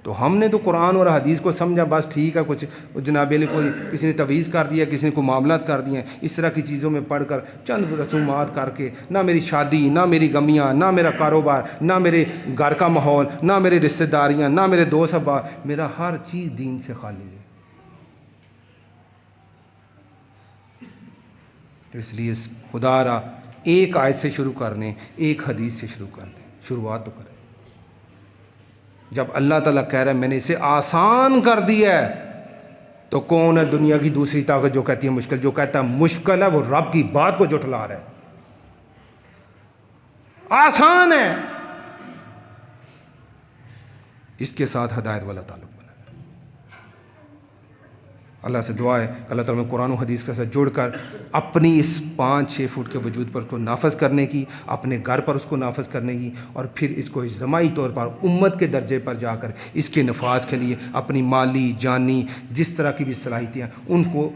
Speaker 2: تو ہم نے تو قرآن اور حدیث کو سمجھا بس ٹھیک ہے، کچھ جناب علی کوئی کسی نے تویز کر دیا، کسی نے کوئی معاملات کر دیے، اس طرح کی چیزوں میں پڑھ کر چند رسومات کر کے، نہ میری شادی، نہ میری غمیاں، نہ میرا کاروبار، نہ میرے گھر کا ماحول، نہ میرے رشتہ داریاں، نہ میرے دوست احباب، میرا ہر چیز دین سے خالی ہے. اس لیے خدا را ایک آیت سے شروع کرنے، ایک حدیث سے شروع کر دیں، شروعات تو کریں. جب اللہ تعالیٰ کہہ رہا ہے میں نے اسے آسان کر دیا ہے، تو کون ہے دنیا کی دوسری طاقت جو کہتی ہے مشکل؟ جو کہتا ہے مشکل ہے وہ رب کی بات کو جھٹلا رہا ہے. آسان ہے، اس کے ساتھ ہدایت والا تعلق بنا. اللہ سے دعا ہے کہ اللہ تعالیٰ میں قرآن و حدیث کے ساتھ جڑ کر اپنی اس 5-6 فٹ کے وجود پر اس کو نافذ کرنے کی، اپنے گھر پر اس کو نافذ کرنے کی، اور پھر اس کو اجتماعی طور پر امت کے درجے پر جا کر اس کے نفاذ کے لیے اپنی مالی، جانی، جس طرح کی بھی صلاحیتیں ہیں ان کو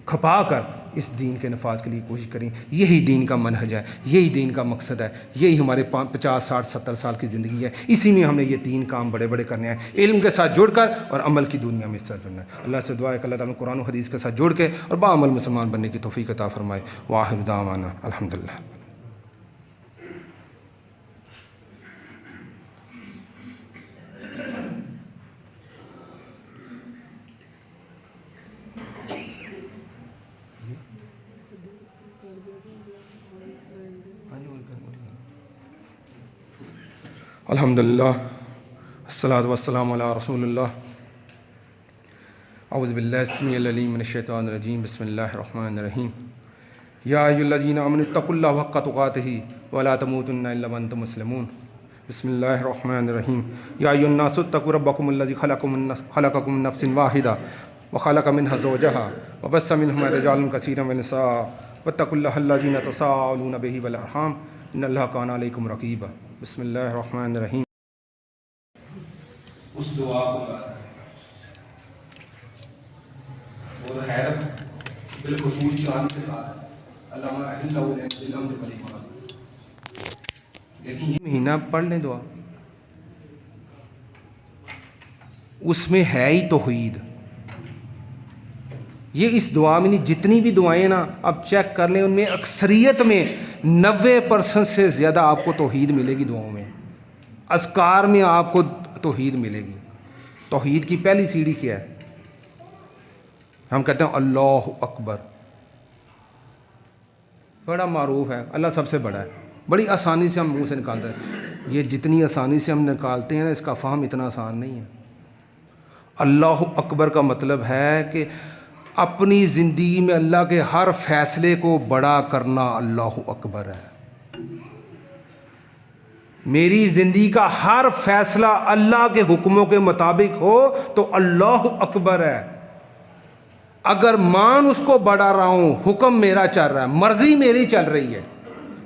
Speaker 2: کھپا کر اس دین کے نفاذ کے لیے کوشش کریں. یہی دین کا منہج ہے, یہی دین کا مقصد ہے, یہی ہمارے 50 60 70 سال کی زندگی ہے. اسی میں ہم نے یہ 3 کام بڑے بڑے کرنے ہیں, علم کے ساتھ جڑ کر اور عمل کی دنیا میں حصہ جڑنا ہے. اللہ سے دعا ہے کہ اللہ تعالیٰ قرآن و حدیث کے ساتھ جڑ کے اور باعمل مسلمان بننے کی توفیق عطا فرمائے. وآخر دعوانا الحمدللہ. الحمدللہ الصلاۃ والسلام علی رسول اللہ. اعوذ باللہ السمیع العلیم من الشیطان الرجیم. بسم اللہ الرحمن الرحیم. یا ایھا الذین آمنوا اتقوا اللہ حق تقاتہ ولا تموتن الا وانتم مسلمون. بسم اللہ الرحمن الرحیم. یا ایھا الناس اتقوا ربکم الذی خلقکم من نفس واحدہ وخلق منها زوجها وبث منهما رجالا کثیرا ونساء واتقوا اللہ الذی تساءلون به والارحام ان اللہ کان علیکم رقیبا. بسم اللہ الرحمن الرحیم. اس دعا کو یاد رکھیں اور حیرت بالخصوص شان کے ساتھ علامہ اہل الامر کلمات. لیکن یہ مہینہ پڑھ لیں دعا, اس میں ہے ہی توحید. یہ اس دعا میں نہیں, جتنی بھی دعائیں نا آپ چیک کر لیں, ان میں اکثریت میں 90% سے زیادہ آپ کو توحید ملے گی. دعاؤں میں اذکار میں آپ کو توحید ملے گی. توحید کی پہلی سیڑھی کیا ہے؟ ہم کہتے ہیں اللہ اکبر. بڑا معروف ہے, اللہ سب سے بڑا ہے, بڑی آسانی سے ہم منہ سے نکالتے ہیں. یہ جتنی آسانی سے ہم نکالتے ہیں نا, اس کا فہم اتنا آسان نہیں ہے. اللہ اکبر کا مطلب ہے کہ اپنی زندگی میں اللہ کے ہر فیصلے کو بڑا کرنا اللہ اکبر ہے. میری زندگی کا ہر فیصلہ اللہ کے حکموں کے مطابق ہو تو اللہ اکبر ہے. اگر مان اس کو بڑھا رہا ہوں, حکم میرا چل رہا ہے, مرضی میری چل رہی ہے,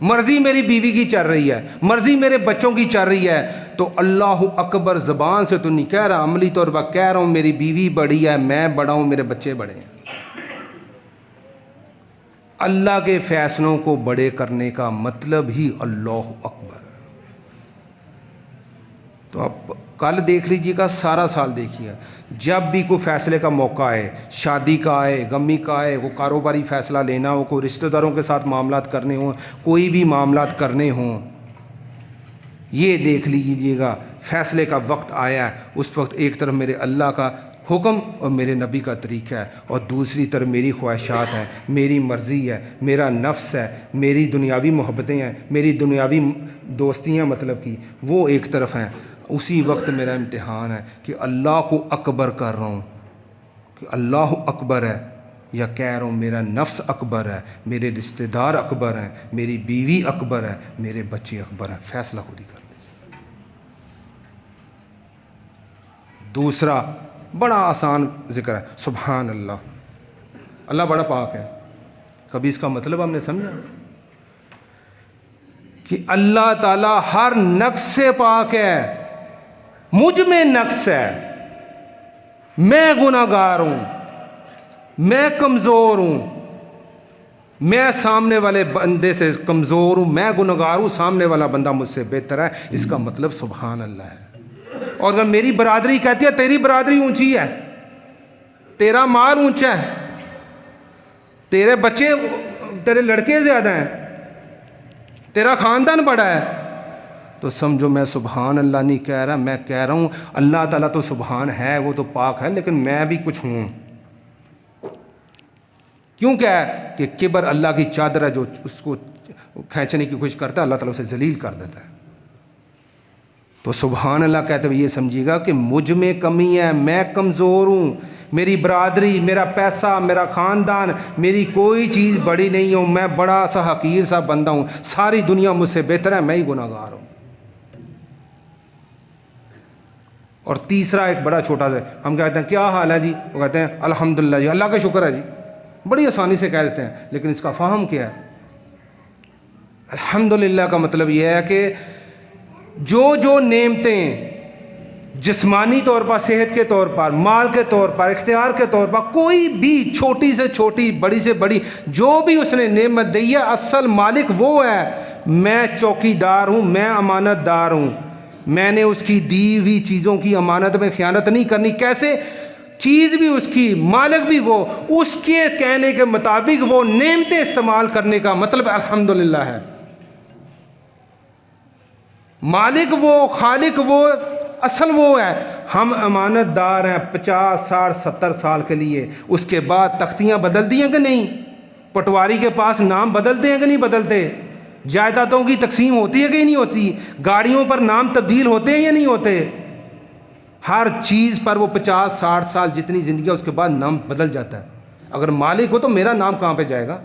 Speaker 2: مرضی میری بیوی کی چل رہی ہے, مرضی میرے بچوں کی چل رہی ہے, تو اللہ اکبر زبان سے تو نہیں کہہ رہا, عملی طور پر کہہ رہا ہوں میری بیوی بڑی ہے, میں بڑا ہوں, میرے بچے بڑے ہیں. اللہ کے فیصلوں کو بڑے کرنے کا مطلب ہی اللہ اکبر. تو آپ کل دیکھ لیجیے گا, سارا سال دیکھیے, جب بھی کوئی فیصلے کا موقع آئے, شادی کا آئے, غمی کا آئے, کوئی کاروباری فیصلہ لینا ہو, کوئی رشتہ داروں کے ساتھ معاملات کرنے ہوں, کوئی بھی معاملات کرنے ہوں, یہ دیکھ لیجیے گا فیصلے کا وقت آیا ہے, اس وقت ایک طرف میرے اللہ کا حکم اور میرے نبی کا طریقہ ہے, اور دوسری طرف میری خواہشات ہیں, میری مرضی ہے, میرا نفس ہے, میری دنیاوی محبتیں ہیں, میری دنیاوی دوستیاں مطلب کی, وہ ایک طرف ہیں. اسی وقت میرا امتحان ہے کہ اللہ کو اکبر کر رہا ہوں کہ اللہ اکبر ہے, یا کہہ رہا ہوں میرا نفس اکبر ہے, میرے رشتہ دار اکبر ہیں, میری بیوی اکبر ہے, میرے بچے اکبر ہیں. فیصلہ خود ہی کر لیجیے. دوسرا بڑا آسان ذکر ہے سبحان اللہ. اللہ بڑا پاک ہے. کبھی اس کا مطلب ہم نے سمجھا کہ اللہ تعالیٰ ہر نقص سے پاک ہے. مجھ میں نقص ہے, میں گناہگار ہوں, میں کمزور ہوں, میں سامنے والے بندے سے کمزور ہوں, میں گناہگار ہوں, سامنے والا بندہ مجھ سے بہتر ہے. اس کا مطلب سبحان اللہ ہے. اور اگر میری برادری کہتی ہے تیری برادری اونچی ہے, تیرا مال اونچا ہے, تیرے بچے, تیرے لڑکے زیادہ ہیں, تیرا خاندان بڑا ہے, تو سمجھو میں سبحان اللہ نہیں کہہ رہا, میں کہہ رہا ہوں اللہ تعالیٰ تو سبحان ہے, وہ تو پاک ہے, لیکن میں بھی کچھ ہوں. کیوں کیا ہے کہ کبر اللہ کی چادر ہے, جو اس کو کھینچنے کی کوشش کرتا ہے اللہ تعالیٰ اسے ذلیل کر دیتا ہے. تو سبحان اللہ کہتے ہوئے یہ سمجھیے گا کہ مجھ میں کمی ہے, میں کمزور ہوں, میری برادری, میرا پیسہ, میرا خاندان, میری کوئی چیز بڑی نہیں ہوں, میں بڑا سا حقیر سا بندہ ہوں, ساری دنیا مجھ سے بہتر ہے, میں ہی گناہگار ہوں. اور تیسرا ایک بڑا چھوٹا سا, ہم کہتے ہیں کیا حال ہے جی, وہ کہتے ہیں الحمدللہ جی, اللہ کا شکر ہے جی. بڑی آسانی سے کہہ دیتے ہیں, لیکن اس کا فہم کیا ہے؟ الحمدللہ کا مطلب یہ ہے کہ جو جو نعمتیں, جسمانی طور پر، صحت کے طور پر، مال کے طور پر، اختیار کے طور پر، کوئی بھی چھوٹی سے چھوٹی، بڑی سے بڑی جو بھی اس نے نعمت دی ہے، اصل مالک وہ ہے۔ میں چوکی دار ہوں، میں امانت دار ہوں، میں نے اس کی دی ہوئی چیزوں کی امانت میں خیانت نہیں کرنی۔ کیسے؟ چیز بھی اس کی، مالک بھی وہ، اس کے کہنے کے مطابق وہ نعمتیں استعمال کرنے کا مطلب الحمدللہ ہے۔ مالک وہ، خالق وہ، اصل وہ ہے۔ ہم امانت دار ہیں 50 60 70 سال کے لیے، اس کے بعد تختیاں بدل دی ہیں کہ نہیں؟ پٹواری کے پاس نام بدلتے ہیں کہ نہیں بدلتے؟ جائیدادوں کی تقسیم ہوتی ہے کہ نہیں ہوتی؟ گاڑیوں پر نام تبدیل ہوتے ہیں یا نہیں ہوتے؟ ہر چیز پر وہ 50 60 سال جتنی زندگی ہے اس کے بعد نام بدل جاتا ہے۔ اگر مالک ہو تو میرا نام کہاں پہ جائے گا؟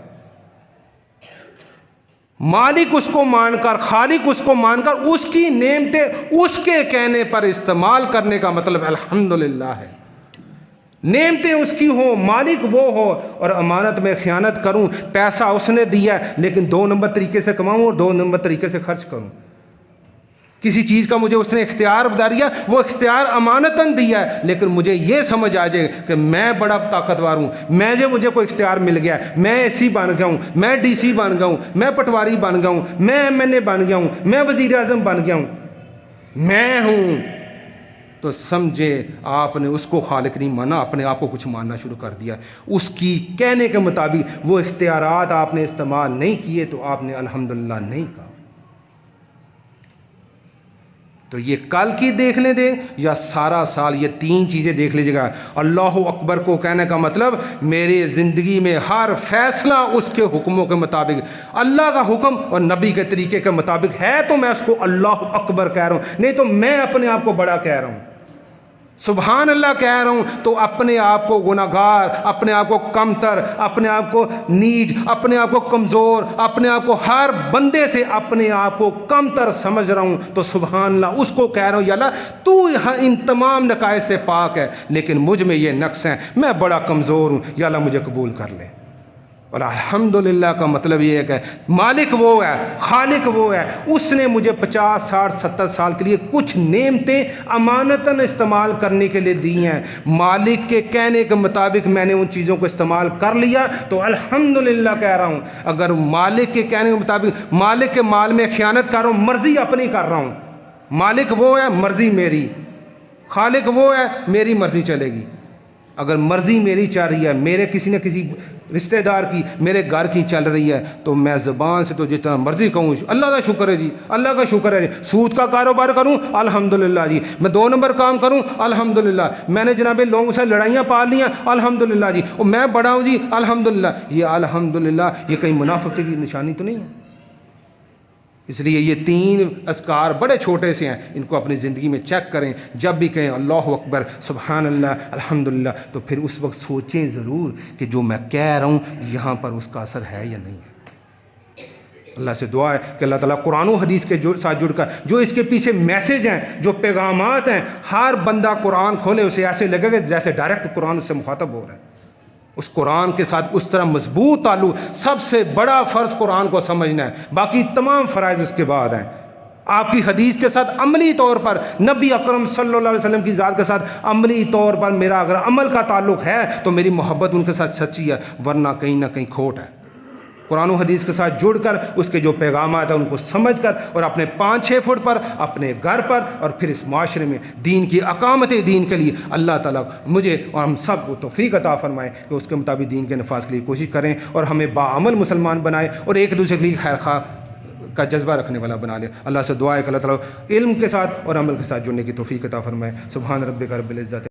Speaker 2: مالک اس کو مان کر، خالق اس کو مان کر، اس کی نعمتیں اس کے کہنے پر استعمال کرنے کا مطلب الحمدللہ ہے۔ نعمتیں اس کی ہوں، مالک وہ ہو، اور امانت میں خیانت کروں، پیسہ اس نے دیا ہے لیکن 2 نمبر طریقے سے کماؤں اور 2 نمبر طریقے سے خرچ کروں۔ کسی چیز کا مجھے اس نے اختیار بتا دیا، وہ اختیار امانتاً دیا ہے، لیکن مجھے یہ سمجھ آ جائے کہ میں بڑا طاقتور ہوں، مجھے کوئی اختیار مل گیا، میں اے سی بن گیا ہوں، میں ڈی سی بن گیا ہوں، میں پٹواری بن گیا ہوں، میں MNA بن گیا ہوں، میں وزیر اعظم بن گیا ہوں، میں ہوں، تو سمجھے آپ نے اس کو خالق نہیں مانا، اپنے آپ کو کچھ ماننا شروع کر دیا۔ اس کی کہنے کے مطابق وہ اختیارات آپ نے استعمال نہیں کیے تو آپ نے الحمدللہ نہیں کہا۔ تو یہ کل کی دیکھ لیں دیں یا سارا سال، یہ 3 چیزیں دیکھ لیجیے گا۔ اللہ اکبر کو کہنے کا مطلب میری زندگی میں ہر فیصلہ اس کے حکموں کے مطابق، اللہ کا حکم اور نبی کے طریقے کے مطابق ہے تو میں اس کو اللہ اکبر کہہ رہا ہوں، نہیں تو میں اپنے آپ کو بڑا کہہ رہا ہوں، سبحان اللہ کہہ رہا ہوں، تو اپنے آپ کو گناہگار، اپنے آپ کو کمتر، اپنے آپ کو نیچ، اپنے آپ کو کمزور، اپنے آپ کو ہر بندے سے اپنے آپ کو کمتر سمجھ رہا ہوں، تو سبحان اللہ اس کو کہہ رہا ہوں یا اللہ تو ان تمام نقائص سے پاک ہے، لیکن مجھ میں یہ نقص ہیں، میں بڑا کمزور ہوں، یا اللہ مجھے قبول کر لے۔ اور الحمدللہ کا مطلب یہ ہے کہ مالک وہ ہے، خالق وہ ہے، اس نے مجھے 50 60 70 سال کے لیے کچھ نعمتیں امانتاً استعمال کرنے کے لیے دی ہیں، مالک کے کہنے کے مطابق میں نے ان چیزوں کو استعمال کر لیا تو الحمدللہ کہہ رہا ہوں۔ اگر مالک کے کہنے کے مطابق مالک کے مال میں خیانت کر رہا ہوں، مرضی اپنی کر رہا ہوں، مالک وہ ہے، مرضی میری، خالق وہ ہے، میری مرضی چلے گی۔ اگر مرضی میری چل رہی ہے، میرے کسی نہ کسی رشتہ دار کی، میرے گھر کی چل رہی ہے، تو میں زبان سے تو جتنا مرضی کہوں اللہ کا شکر ہے جی، اللہ کا شکر ہے جی، سود کا کاروبار کروں الحمدللہ جی، میں 2 نمبر کام کروں الحمدللہ، میں نے جناب لوگوں سے لڑائیاں پال لی ہیں الحمدللہ جی، اور میں بڑا ہوں جی الحمدللہ۔ یہ الحمدللہ یہ کہیں منافقت کی نشانی تو نہیں ہے؟ اس لیے یہ 3 اذکار بڑے چھوٹے سے ہیں، ان کو اپنی زندگی میں چیک کریں، جب بھی کہیں اللہ اکبر، سبحان اللہ، الحمدللہ، تو پھر اس وقت سوچیں ضرور کہ جو میں کہہ رہا ہوں یہاں پر اس کا اثر ہے یا نہیں ہے۔ اللہ سے دعا ہے کہ اللہ تعالیٰ قرآن و حدیث کے ساتھ جڑ کر جو اس کے پیچھے میسج ہیں، جو پیغامات ہیں، ہر بندہ قرآن کھولے اسے ایسے لگے گا جیسے ڈائریکٹ قرآن اس سے مخاطب ہو رہا ہے، اس قرآن کے ساتھ اس طرح مضبوط تعلق۔ سب سے بڑا فرض قرآن کو سمجھنا ہے، باقی تمام فرائض اس کے بعد ہیں۔ آپ کی حدیث کے ساتھ عملی طور پر نبی اکرم صلی اللہ علیہ وسلم کی ذات کے ساتھ عملی طور پر میرا اگر عمل کا تعلق ہے تو میری محبت ان کے ساتھ سچی ہے، ورنہ کہیں نہ کہیں کھوٹ ہے۔ قرآن و حدیث کے ساتھ جڑ کر اس کے جو پیغامات ہیں ان کو سمجھ کر، اور اپنے 5-6 فٹ پر، اپنے گھر پر، اور پھر اس معاشرے میں دین کی اقامت دین کے لیے اللہ تعالیٰ مجھے اور ہم سب کو توفیق عطا فرمائے کہ اس کے مطابق دین کے نفاذ کے لیے کوشش کریں، اور ہمیں باعمل مسلمان بنائے، اور ایک دوسرے کے لیے خیر خواہ کا جذبہ رکھنے والا بنا لے۔ اللہ سے دعا ہے کہ اللہ تعالیٰ علم کے ساتھ اور عمل کے ساتھ جڑنے کی توفیق عطا فرمائے۔ سبحان ربک رب العزت